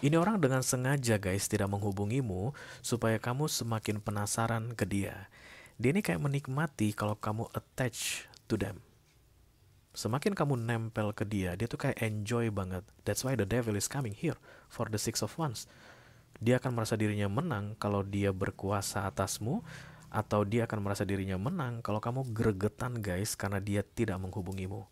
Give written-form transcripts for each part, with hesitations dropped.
Ini orang dengan sengaja guys tidak menghubungimu supaya kamu semakin penasaran ke dia. Dia ini kayak menikmati kalau kamu attach to them. Semakin kamu nempel ke dia, dia tuh kayak enjoy banget. That's why the devil is coming here for the six of wands. Dia akan merasa dirinya menang kalau dia berkuasa atasmu, atau dia akan merasa dirinya menang kalau kamu gregetan guys karena dia tidak menghubungimu.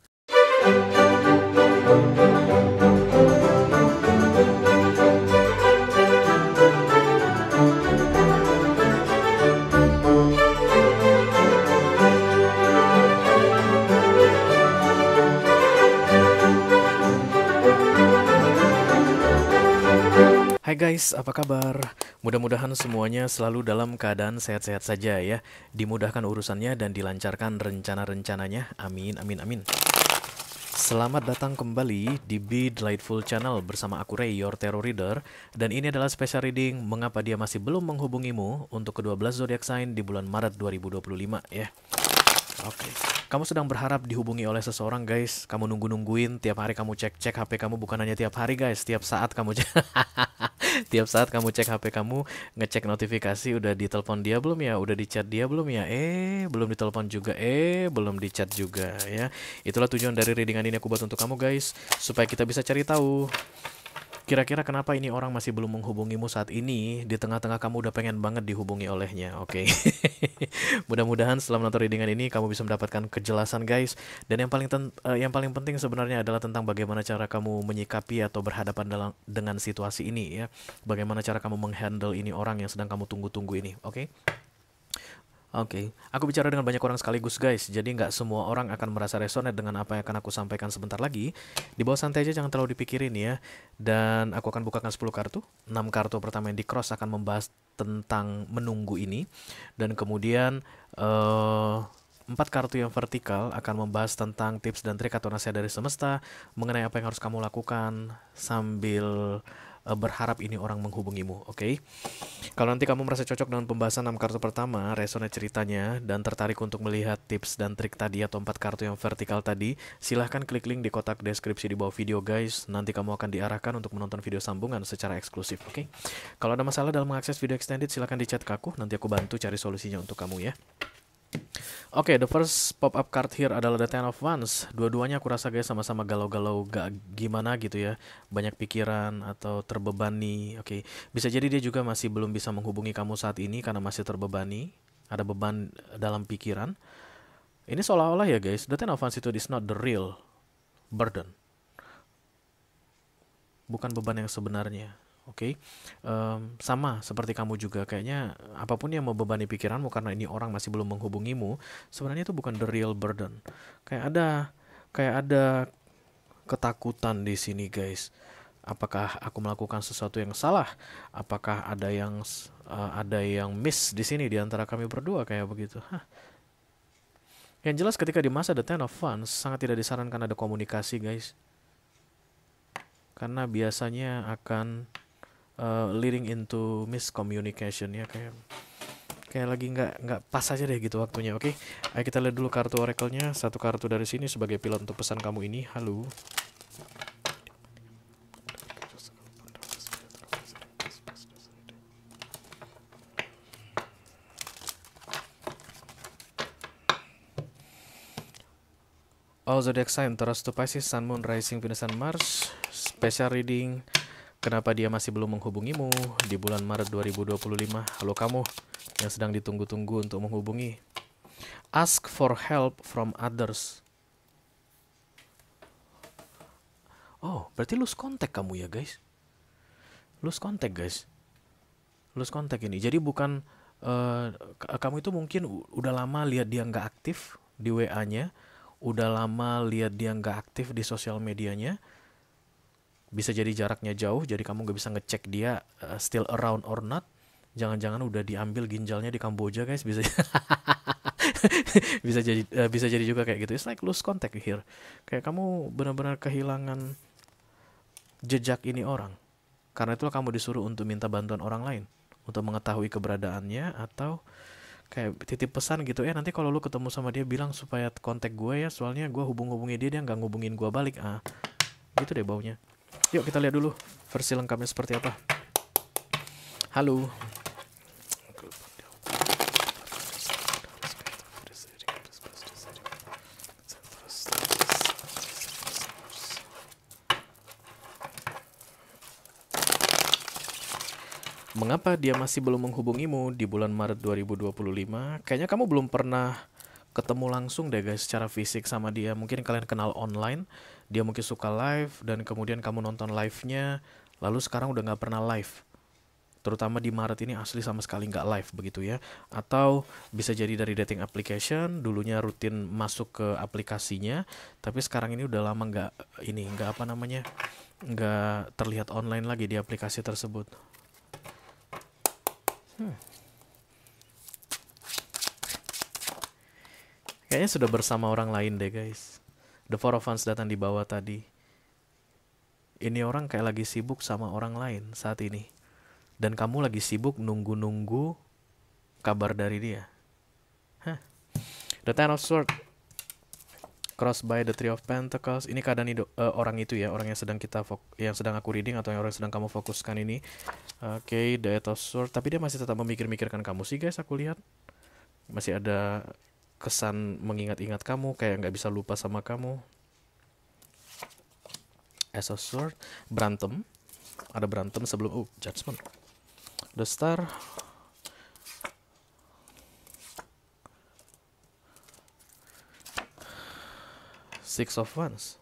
Hai guys, apa kabar? Mudah-mudahan semuanya selalu dalam keadaan sehat-sehat saja ya. Dimudahkan urusannya dan dilancarkan rencana-rencananya. Amin, amin, amin. Selamat datang kembali di Be Delightful Channel bersama aku Ray, your tarot reader. Dan ini adalah special reading mengapa dia masih belum menghubungimu untuk ke-12 zodiac sign di bulan Maret 2025 ya. Oke. Kamu sedang berharap dihubungi oleh seseorang guys. Kamu nunggu-nungguin, tiap hari kamu cek-cek HP kamu, bukan hanya tiap hari guys, tiap saat kamu cek. Tiap saat kamu cek HP kamu, ngecek notifikasi, udah ditelepon dia belum ya, udah dicat dia belum ya, belum ditelepon juga, belum dicat juga ya. Itulah tujuan dari readingan ini aku buat untuk kamu guys, supaya kita bisa cari tahu kira-kira kenapa ini orang masih belum menghubungimu saat ini, di tengah-tengah kamu udah pengen banget dihubungi olehnya, oke? Mudah-mudahan setelah menonton readingan ini kamu bisa mendapatkan kejelasan guys. Dan yang paling penting sebenarnya adalah tentang bagaimana cara kamu menyikapi atau berhadapan dengan situasi ini ya. Bagaimana cara kamu menghandle ini orang yang sedang kamu tunggu-tunggu ini, oke? Oke, aku bicara dengan banyak orang sekaligus guys, jadi nggak semua orang akan merasa resonate dengan apa yang akan aku sampaikan sebentar lagi. Di bawah santai aja, jangan terlalu dipikirin ya. Dan aku akan bukakan 10 kartu. 6 kartu pertama yang di cross akan membahas tentang menunggu ini. Dan kemudian 4 kartu yang vertikal akan membahas tentang tips dan trik atau nasihat dari semesta mengenai apa yang harus kamu lakukan sambil berharap ini orang menghubungimu, oke? Kalau nanti kamu merasa cocok dengan pembahasan 6 kartu pertama, resonate ceritanya, dan tertarik untuk melihat tips dan trik tadi atau 4 kartu yang vertikal tadi, silahkan klik link di kotak deskripsi di bawah video guys. Nanti kamu akan diarahkan untuk menonton video sambungan secara eksklusif, oke? Kalau ada masalah dalam mengakses video extended, silahkan di chat ke aku, nanti aku bantu cari solusinya untuk kamu ya. Oke, the first pop-up card here adalah the Ten of Wands. Dua-duanya aku rasa guys sama-sama galau-galau, gak gimana gitu ya. Banyak pikiran atau terbebani. Oke, bisa jadi dia juga masih belum bisa menghubungi kamu saat ini karena masih terbebani. Ada beban dalam pikiran. Ini seolah-olah ya guys, the Ten of Wands itu is not the real burden. Bukan beban yang sebenarnya. Oke, sama seperti kamu juga kayaknya apapun yang membebani pikiranmu karena ini orang masih belum menghubungimu, sebenarnya itu bukan the real burden. Kayak ada kayak ada ketakutan di sini guys. Apakah aku melakukan sesuatu yang salah? Apakah ada yang miss di sini di antara kami berdua kayak begitu? Hah. Yang jelas ketika di masa the Ten of Wands sangat tidak disarankan ada komunikasi guys. Karena biasanya akan leading into miscommunication ya, kayak lagi nggak pas aja deh gitu waktunya. Oke, ayo kita lihat dulu kartu oracle-nya. Satu kartu dari sini sebagai pilot untuk pesan kamu ini. Halo. All zodiac sign, Taurus to Pisces, Sun, Moon, Rising, Venus, and Mars. Special reading. Kenapa dia masih belum menghubungimu di bulan Maret 2025? Halo kamu yang sedang ditunggu-tunggu untuk menghubungi. Ask for help from others. Oh, berarti lose contact kamu ya guys. Lose contact guys. Lose contact ini. Jadi bukan kamu itu mungkin udah lama lihat dia nggak aktif di WA-nya. Udah lama lihat dia nggak aktif di sosial medianya. Bisa jadi jaraknya jauh, jadi kamu nggak bisa ngecek dia still around or not. Jangan-jangan udah diambil ginjalnya di Kamboja guys, bisa bisa jadi juga kayak gitu. It's like lose contact here. Kayak kamu benar-benar kehilangan jejak ini orang. Karena itulah kamu disuruh untuk minta bantuan orang lain untuk mengetahui keberadaannya, atau kayak titip pesan gitu, nanti kalau lu ketemu sama dia bilang supaya kontak gue ya, soalnya gue hubungi dia nggak ngubungin gue balik, gitu deh baunya. Yuk kita lihat dulu versi lengkapnya seperti apa. Halo. Mengapa dia masih belum menghubungimu di bulan Maret 2025? Kayaknya kamu belum pernah ketemu langsung deh guys secara fisik sama dia. Mungkin kalian kenal online, dia mungkin suka live, dan kemudian kamu nonton live-nya, lalu sekarang udah nggak pernah live. Terutama di Maret ini asli sama sekali nggak live begitu ya. Atau bisa jadi dari dating application, dulunya rutin masuk ke aplikasinya, tapi sekarang ini udah lama nggak terlihat online lagi di aplikasi tersebut. Kayaknya sudah bersama orang lain deh guys. The Four of Wands datang di bawah tadi. Ini orang kayak lagi sibuk sama orang lain saat ini. Dan kamu lagi sibuk nunggu-nunggu kabar dari dia. The Ten of Swords crossed by the Three of Pentacles. Ini keadaan orang itu ya, orang yang sedang aku reading atau yang orang yang sedang kamu fokuskan ini. Oke, the Eight of Swords. Tapi dia masih tetap memikir-mikirkan kamu sih guys, aku lihat. Masih ada kesan mengingat-ingat kamu, kayak nggak bisa lupa sama kamu. Ace of Swords, berantem. Ada berantem sebelum Judgment. The Star. Six of Wands.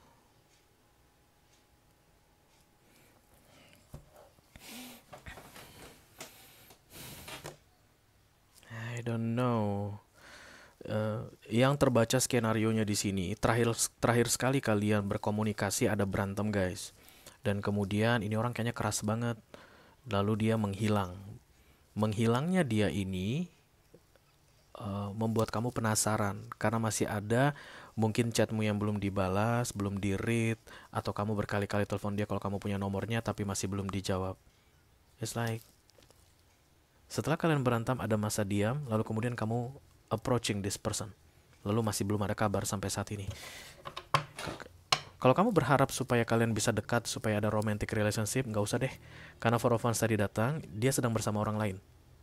I don't know. Yang terbaca skenario-nya di sini, terakhir sekali kalian berkomunikasi ada berantem guys. Dan kemudian ini orang kayaknya keras banget. Lalu dia menghilang. Menghilangnya dia ini membuat kamu penasaran karena masih ada mungkin chatmu yang belum dibalas, belum di-read, atau kamu berkali-kali telepon dia kalau kamu punya nomornya tapi masih belum dijawab. It's like setelah kalian berantem ada masa diam, lalu kemudian kamu approaching this person, lalu masih belum ada kabar sampai saat ini. Kalau kamu berharap supaya kalian bisa dekat, supaya ada romantic relationship, nggak usah deh. Karena Four of Wands tadi datang, dia sedang bersama orang lain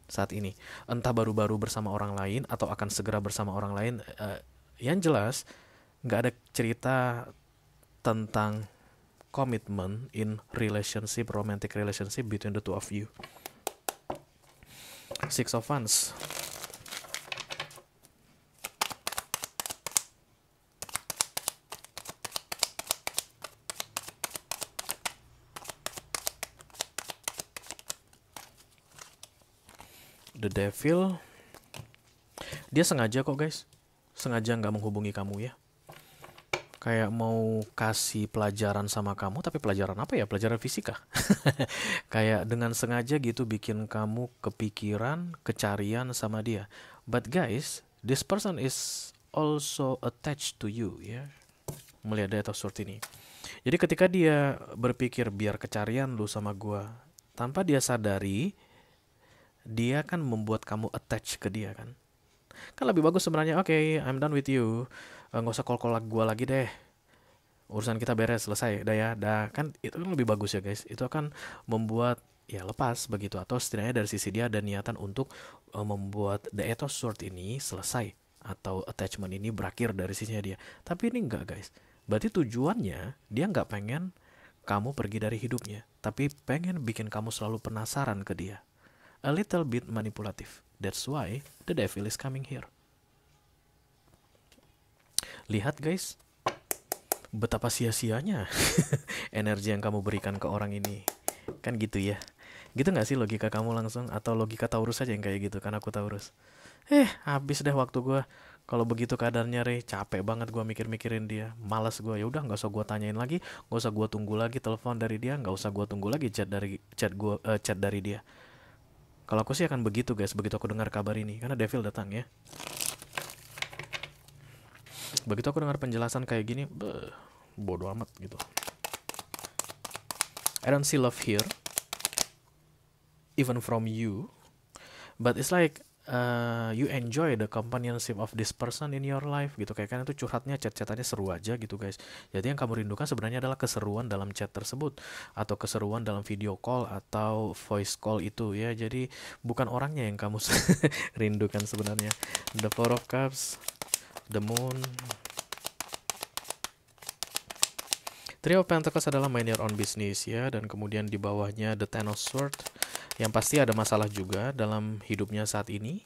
saat ini. Entah baru-baru bersama orang lain atau akan segera bersama orang lain. Yang jelas, nggak ada cerita tentang commitment in relationship, romantic relationship between the two of you. Six of Wands. The Devil. Dia sengaja kok guys, sengaja nggak menghubungi kamu ya. Kayak mau kasih pelajaran sama kamu, tapi pelajaran apa ya? Pelajaran fisika. Kayak dengan sengaja gitu bikin kamu kepikiran, kecarian sama dia. But guys, this person is also attached to you ya. Melihat Eight of Swords ini. Jadi ketika dia berpikir biar kecarian lu sama gua, tanpa dia sadari, dia kan membuat kamu attach ke dia kan. Kan lebih bagus sebenarnya, oke, I'm done with you. Nggak usah call-call gue lagi deh. Urusan kita beres, selesai. Dah ya, dah. Kan itu kan lebih bagus ya guys. Itu akan membuat ya lepas begitu. Atau setidaknya dari sisi dia ada niatan untuk membuat the Eight of Swords ini selesai. Atau attachment ini berakhir dari sisinya dia. Tapi ini enggak guys. Berarti tujuannya dia nggak pengen kamu pergi dari hidupnya. Tapi pengen bikin kamu selalu penasaran ke dia. A little bit manipulative. That's why the devil is coming here. Lihat guys, betapa sia-sianya energi yang kamu berikan ke orang ini. Kan gitu ya. Gitu gak sih logika kamu langsung? Atau logika Taurus aja yang kayak gitu, kan aku Taurus. Habis deh waktu gue. Kalau begitu keadaannya Rey, capek banget gue mikir-mikirin dia. Malas gue, ya udah nggak usah gue tanyain lagi, nggak usah gue tunggu lagi telepon dari dia, nggak usah gue tunggu lagi chat dari dia. Kalau aku sih akan begitu guys, begitu aku dengar kabar ini. Karena devil datang ya. Begitu aku dengar penjelasan kayak gini, bodoh amat gitu. I don't see love here, even from you. But it's like you enjoy the companionship of this person in your life gitu. Kayak kan itu curhatnya, chat-chatannya seru aja gitu guys. Jadi yang kamu rindukan sebenarnya adalah keseruan dalam chat tersebut, atau keseruan dalam video call atau voice call itu ya. Jadi bukan orangnya yang kamu rindukan sebenarnya. The Four of Cups, the Moon. Three of Pentacles adalah mind your own business ya, dan kemudian di bawahnya the Ten of Swords. Yang pasti ada masalah juga dalam hidupnya saat ini,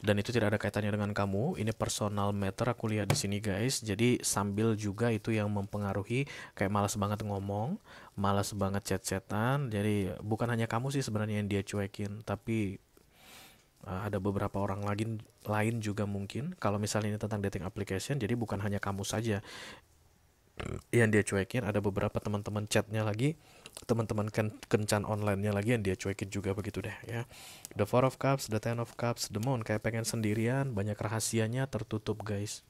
dan itu tidak ada kaitannya dengan kamu. Ini personal matter aku lihat di sini guys. Jadi sambil juga itu yang mempengaruhi, kayak malas banget ngomong, malas banget chat-chatan. Jadi bukan hanya kamu sih sebenarnya yang dia cuekin, tapi ada beberapa orang lain juga mungkin. Kalau misalnya ini tentang dating application, jadi bukan hanya kamu saja yang dia cuekin, ada beberapa teman-teman chatnya lagi, teman-teman kencan online-nya lagi yang dia cuekin juga, begitu deh ya. The Four of Cups, the Ten of Cups, the Moon, kayak pengen sendirian, banyak rahasianya tertutup guys,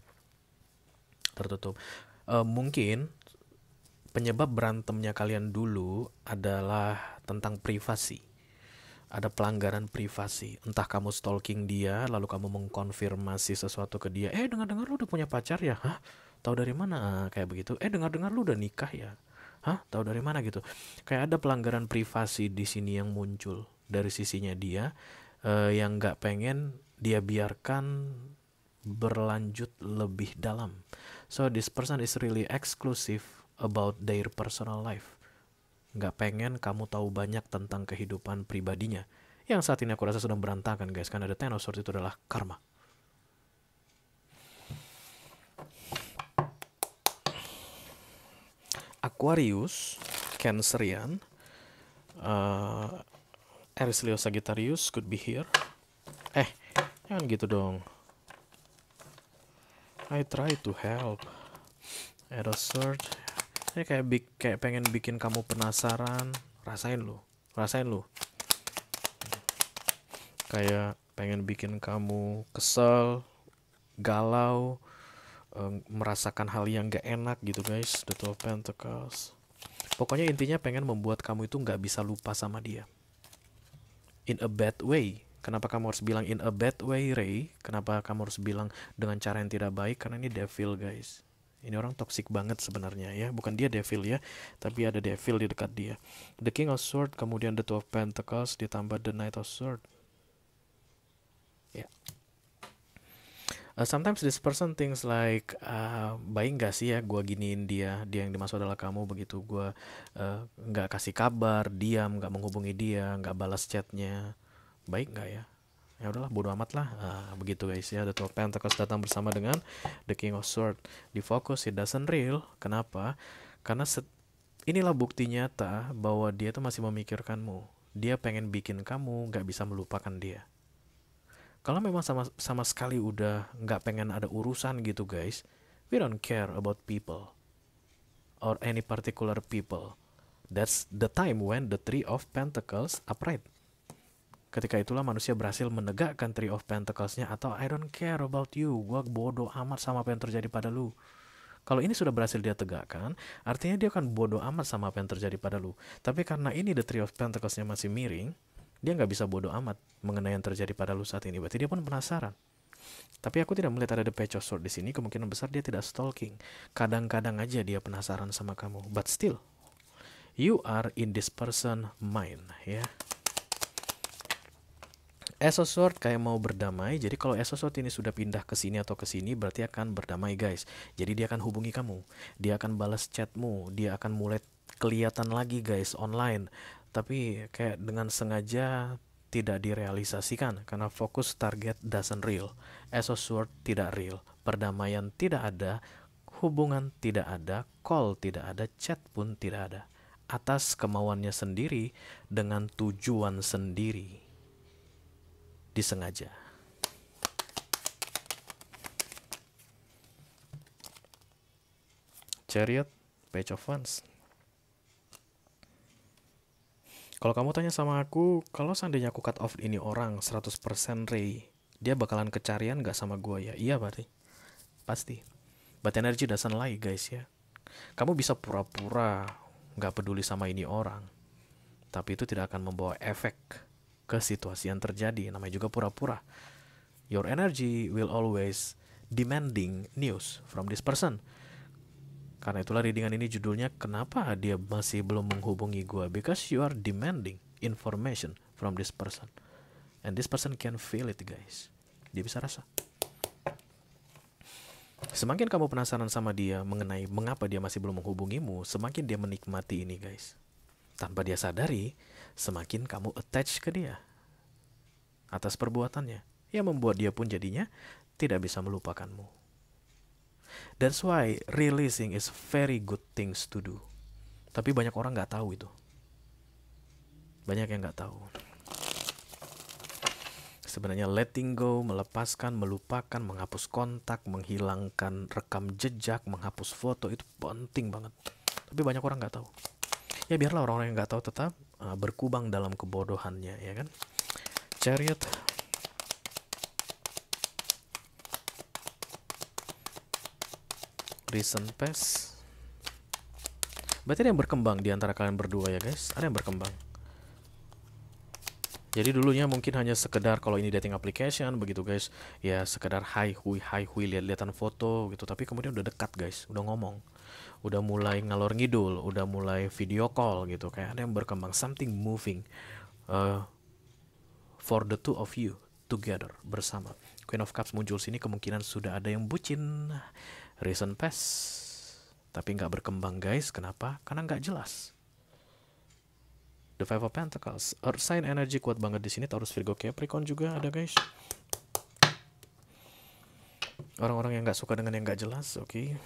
tertutup. Mungkin penyebab berantemnya kalian dulu adalah tentang privasi. Ada pelanggaran privasi, entah kamu stalking dia lalu kamu mengkonfirmasi sesuatu ke dia, dengar-dengar lu udah punya pacar ya, hah, tahu dari mana, kayak begitu, dengar-dengar lu udah nikah ya, hah, tahu dari mana gitu. Kayak ada pelanggaran privasi di sini yang muncul dari sisinya dia, yang nggak pengen dia biarkan berlanjut lebih dalam. So this person is really exclusive about their personal life. Nggak pengen kamu tahu banyak tentang kehidupan pribadinya, yang saat ini aku rasa sedang berantakan guys, karena the Ten of Swords itu adalah karma. Aquarius, Cancerian, Aries, Leo, Sagittarius could be here. Jangan gitu dong. I try to help. Eight of Swords. Ini kayak pengen bikin kamu penasaran. Rasain lu. Kayak pengen bikin kamu kesel, galau, merasakan hal yang gak enak gitu guys. The Two of Pentacles. Pokoknya intinya pengen membuat kamu itu gak bisa lupa sama dia. In a bad way. Kenapa kamu harus bilang in a bad way, Ray? Kenapa kamu harus bilang dengan cara yang tidak baik? Karena ini devil guys. Ini orang toxic banget sebenarnya ya. Bukan dia devil ya, tapi ada devil di dekat dia. The King of Swords, kemudian the Two of Pentacles, ditambah the Knight of Swords. Ya. Sometimes this person thinks like, baik gak sih ya gue giniin dia yang dimaksud adalah kamu, begitu gue gak kasih kabar, diam, gak menghubungi dia, gak balas chatnya, baik gak ya? Ya udahlah, bodo amat lah. Begitu guys ya. The Two of Pentacles datang bersama dengan the King of Swords. Di focus, it doesn't real. Kenapa? Karena inilah bukti nyata bahwa dia tuh masih memikirkanmu. Dia pengen bikin kamu gak bisa melupakan dia. Kalau memang sama sekali udah gak pengen ada urusan gitu guys, we don't care about people or any particular people. That's the time when the Three of Pentacles upright. Ketika itulah manusia berhasil menegakkan Three of Pentacles-nya, atau I don't care about you, gue bodoh amat sama apa yang terjadi pada lu. Kalau ini sudah berhasil dia tegakkan, artinya dia akan bodoh amat sama apa yang terjadi pada lu. Tapi karena ini the Three of Pentacles-nya masih miring, dia nggak bisa bodoh amat mengenai yang terjadi pada lu saat ini. Berarti dia pun penasaran. Tapi aku tidak melihat ada the Page of Swords di sini. Kemungkinan besar dia tidak stalking. Kadang-kadang aja dia penasaran sama kamu. But still, you are in this person mind ya. Ace of Swords kayak mau berdamai. Jadi kalau Ace of Swords ini sudah pindah ke sini atau ke sini, berarti akan berdamai guys. Jadi dia akan hubungi kamu, dia akan balas chatmu, dia akan mulai kelihatan lagi guys online. Tapi kayak dengan sengaja tidak direalisasikan karena fokus target doesn't real. Ace of Swords tidak real, perdamaian tidak ada, hubungan tidak ada, call tidak ada, chat pun tidak ada. Atas kemauannya sendiri dengan tujuan sendiri. Disengaja. Chariot, Page of Wands. Kalau kamu tanya sama aku, kalau seandainya aku cut off ini orang 100% Ray, dia bakalan kecarian gak sama gue ya? Iya berarti. Pasti. But energy doesn't lie guys ya. Kamu bisa pura-pura gak peduli sama ini orang, tapi itu tidak akan membawa efek ke situasi yang terjadi. Namanya juga pura-pura. Your energy will always demanding news from this person. Karena itulah readingan ini judulnya, kenapa dia masih belum menghubungi gue? Because you are demanding information from this person. And this person can feel it, guys. Dia bisa rasa. Semakin kamu penasaran sama dia mengenai mengapa dia masih belum menghubungimu, semakin dia menikmati ini, guys. Tanpa dia sadari, semakin kamu attach ke dia atas perbuatannya, yang membuat dia pun jadinya tidak bisa melupakanmu. That's why releasing is very good things to do. Tapi banyak orang nggak tahu itu. Banyak yang nggak tahu. Sebenarnya letting go, melepaskan, melupakan, menghapus kontak, menghilangkan rekam jejak, menghapus foto, itu penting banget. Tapi banyak orang nggak tahu. Ya biarlah orang-orang yang nggak tahu tetap berkubang dalam kebodohannya, ya kan? Chariot. Recent past. Berarti ada yang berkembang di antara kalian berdua ya guys. Ada yang berkembang. Jadi dulunya mungkin hanya sekedar, kalau ini dating application begitu guys, ya sekedar hi hui lihat-lihatan foto gitu. Tapi kemudian udah dekat guys, udah ngomong, udah mulai ngalor ngidul, udah mulai video call gitu. Kayak ada yang berkembang, something moving for the two of you together, bersama. Queen of Cups muncul sini, kemungkinan sudah ada yang bucin. Recent past, tapi nggak berkembang guys. Kenapa? Karena nggak jelas. The Five of Pentacles, Earth sign energy kuat banget di sini. Taurus, Virgo, Capricorn juga ada guys. Orang-orang yang nggak suka dengan yang nggak jelas, oke.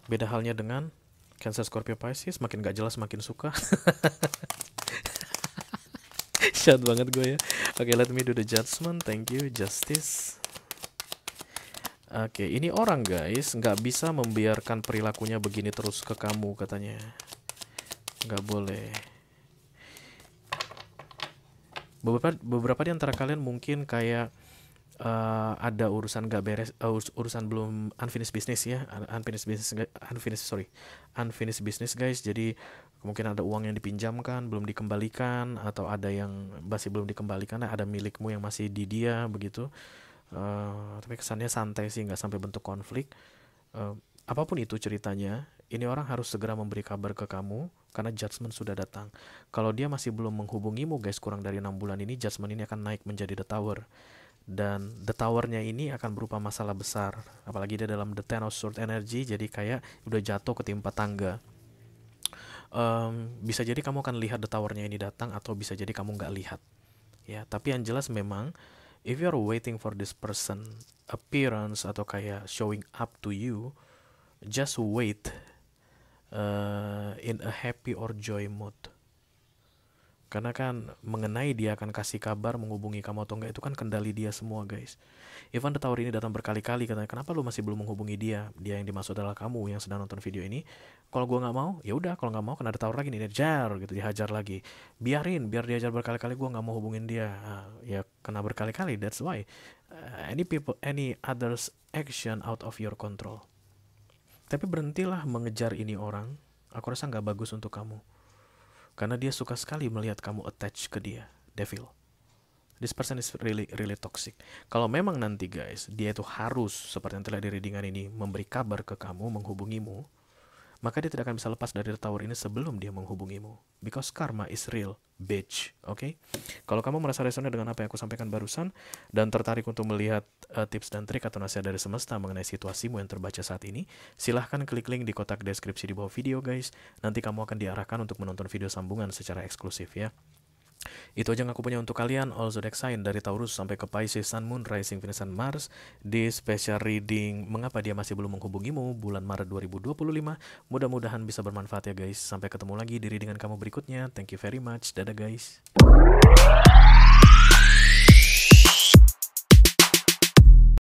Beda halnya dengan Cancer, Scorpio, Pisces. Makin nggak jelas makin suka. Syat banget gue ya. Oke, let me do the judgment. Thank you, Justice. Oke, ini orang guys nggak bisa membiarkan perilakunya begini terus ke kamu katanya. Nggak boleh. Beberapa di antara kalian mungkin kayak ada urusan nggak beres, urusan belum unfinished business ya, unfinished business guys. Jadi mungkin ada uang yang dipinjamkan belum dikembalikan, atau ada yang masih belum dikembalikan, ada milikmu yang masih di dia begitu. Tapi kesannya santai sih, nggak sampai bentuk konflik. Apapun itu ceritanya, ini orang harus segera memberi kabar ke kamu karena judgment sudah datang. Kalau dia masih belum menghubungimu guys kurang dari 6 bulan ini, judgment ini akan naik menjadi the tower. Dan the towernya ini akan berupa masalah besar. Apalagi dia dalam the ten of sword energy, jadi kayak udah jatuh ketimpa tangga. Bisa jadi kamu akan lihat the towernya ini datang, atau bisa jadi kamu nggak lihat. Ya, tapi yang jelas memang if you're waiting for this person appearance atau kayak showing up to you, just wait in a happy or joy mood. Karena kan mengenai dia akan kasih kabar, menghubungi kamu atau enggak, itu kan kendali dia semua guys. Even the tower ini datang berkali-kali, katanya kenapa lu masih belum menghubungi dia? Dia yang dimaksud adalah kamu yang sedang nonton video ini. Kalau gua nggak mau, ya udah. Kalau nggak mau, kan ada tower lagi nih, dihajar gitu, dihajar lagi. Biar dihajar berkali-kali, gua nggak mau hubungin dia. Ya kena berkali-kali. That's why any others action out of your control. Tapi berhentilah mengejar ini orang. Aku rasa nggak bagus untuk kamu. Karena dia suka sekali melihat kamu attach ke dia. Devil. This person is really toxic. Kalau memang nanti guys, dia itu harus seperti yang telah di readingan ini memberi kabar ke kamu, menghubungimu, maka dia tidak akan bisa lepas dari tower ini sebelum dia menghubungimu. Because karma is real, bitch. Oke? Kalau kamu merasa resonate dengan apa yang aku sampaikan barusan dan tertarik untuk melihat tips dan trik atau nasihat dari semesta mengenai situasimu yang terbaca saat ini, silahkan klik link di kotak deskripsi di bawah video guys. Nanti kamu akan diarahkan untuk menonton video sambungan secara eksklusif ya. Itu aja yang aku punya untuk kalian. All zodiac sign dari Taurus sampai ke Pisces, Sun, Moon, Rising, Venus, dan Mars di special reading mengapa dia masih belum menghubungimu bulan Maret 2025. Mudah-mudahan bisa bermanfaat ya guys. Sampai ketemu lagi di readingan kamu berikutnya. Thank you very much. Dadah guys.